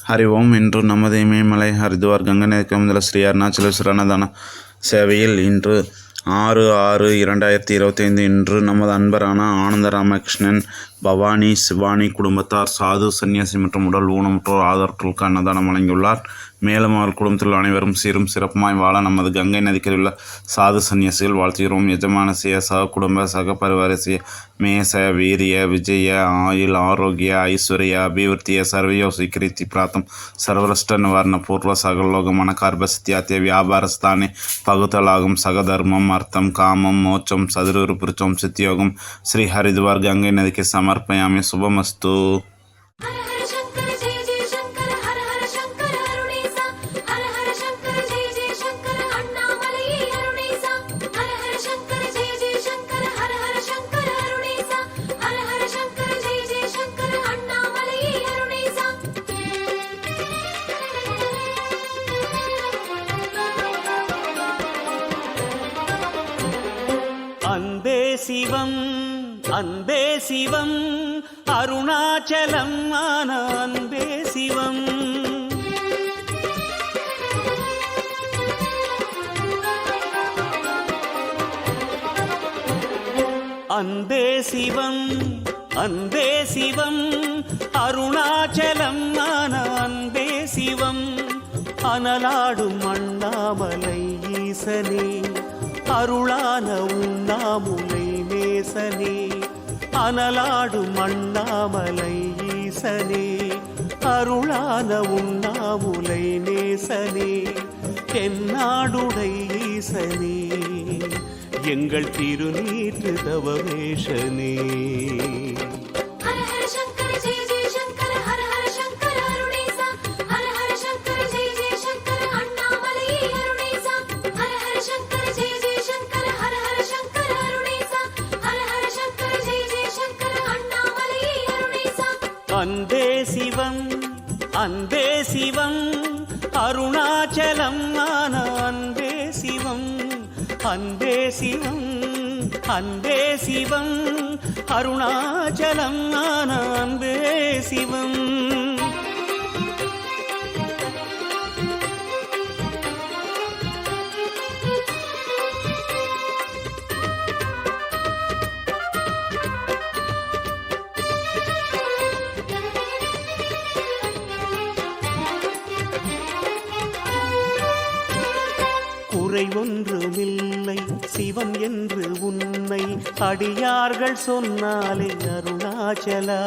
ஹரி ஓம். இன்று நமது இமயமலை ஹரித்வார் கங்கை நதிக்கு முதல ஸ்ரீ அருணாச்சலேஸ்வரர் அன்னதான சேவையில் இன்று 6/6/2025 இன்று நமது அன்பரான ஆனந்த ராமகிருஷ்ணன், பவானி, சிவானி குடும்பத்தார் சாது, சன்னியாசி மற்றும் உடல் ஊனமுற்றோர் ஆதரவுகளுக்கு அன்னதானம் வழங்கியுள்ளார். மேலும் அவர் குடும்பத்தில் அனைவரும் சீரும் சிறப்புமாய் வாழ நமது கங்கை நதிக்கரையில் உள்ள சாது சன்னியாசிகள் வாழ்த்துகிறோம். எஜமானசிய சக குடும்ப சக பரிவாரசிய மேச வீரிய விஜய ஆயுள் ஆரோக்கிய ஐஸ்வர்ய அபிவிருத்திய சர்வயோசி கிருத்தி பிராத்தம் சர்வரஷ்ட நிவாரண பூர்வ சகலோகமான கர்ப்பஸ்தியாத்திய வியாபாரஸ்தானே பகுத்தலாகும் சகதர்மம் அர்த்தம் காமம் மோட்சம் சதுரூரு புருச்சம் சித்தியோகம் ஸ்ரீ ஹரித்வார் கங்கை நதிக்கு சமர்ப்பயாமி. சுபமஸ்து. அன்பே சிவம் அன்பே சிவம் அருணாச்சலம் ஆன அன்பே சிவம். அன்பே சிவம் அன்பே சிவம் அருணாச்சலம் ஆன அன்பே சிவம். அனலாடும் அண்ணாமலை ஈசனே அருளான உண்ணாமுலை நேசனே. அனலாடும் அண்ணாமலை ஈசனே அருளான உண்ணாமுலை நேசனே. தென்னாடுடை ஈசனே எங்கள் திருநீற்று தவவேஷனே. அன்பே சிவம் அன்பே சிவம் அருணாச்சலம் ஆன அன்பே சிவம். அன்பே சிவம் அன்பே சிவம் அருணாச்சலம் ஆன அன்பே சிவம். குறை ஒன்றுமில்லை சிவம் என்று உன்னை அடியார்கள் சொன்னாலே அருணாச்சலா.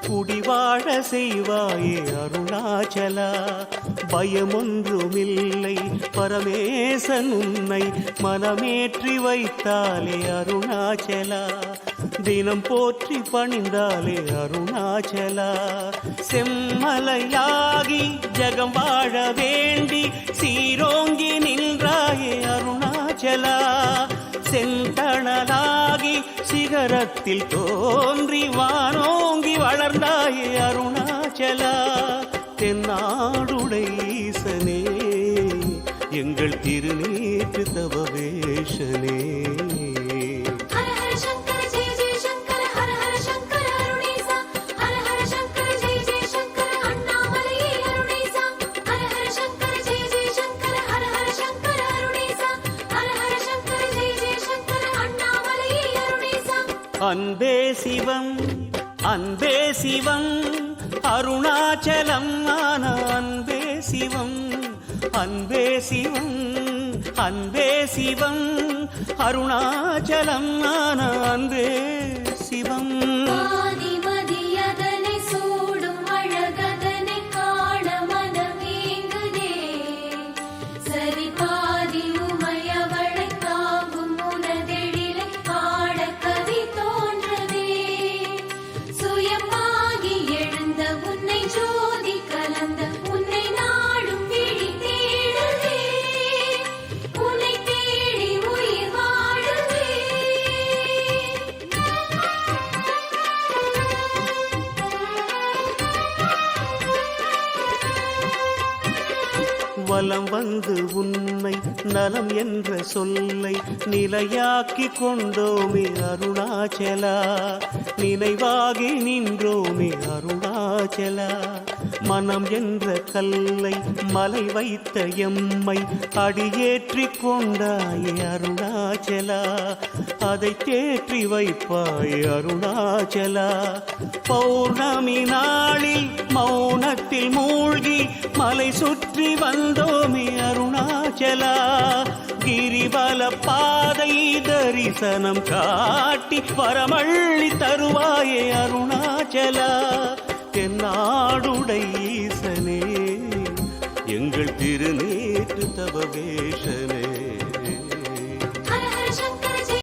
குடிவாழ செய்வாயே அருணாச்சலா. பயமொன்றுமில்லை பரமேசன் உன்னை மனமேற்றி வைத்தாலே அருணாச்சலா. தினம் போற்றி பணிந்தாலே அருணாச்சலா. செம்மலையாகி ஜகம் வாழ வேண்டி சீரோங்கி நின்றாயே அருணாச்சலா. செந்தணலாகி சிகரத்தில் தோன்றி வானோங்கி வளர்ந்தாயே அருணாச்சலா. தென்னாடுடை ஈசனே எங்கள் திருநீற்று தவவேஷனே. அன்பே சிவம் அன்பே சிவம் அருணாச்சலம் ஆன அன்பே சிவம். அன்பே சிவம் அன்பே சிவம் அருணாச்சலம் ஆன அன்பே சிவம். வலம் வந்து உன்னை நலம் என்ற சொல்லை நிலையாக்கி கொண்டோமே அருணாச்சலா. நினைவாகி நின்றோமே அருணாச்சலா. மனம் என்ற கல்லை மலை வைத்த எம்மை அடியேற்றிக் கொண்டாயே அருணாச்சலா, அதை தேற்றி வைப்பாய் அருணாச்சலா. பௌர்ணமி நாளில் மௌனத்தில் மூழ்கி மலை சுற்றி வந்தோமே அருணாச்சலா, கிரிவல பாதை தரிசனம் காட்டி வரமள்ளி தருவாயே அருணாச்சலா. தென்னாடுடை ஈசனே, எங்கள் திருநேற்று தவ வேஷனே.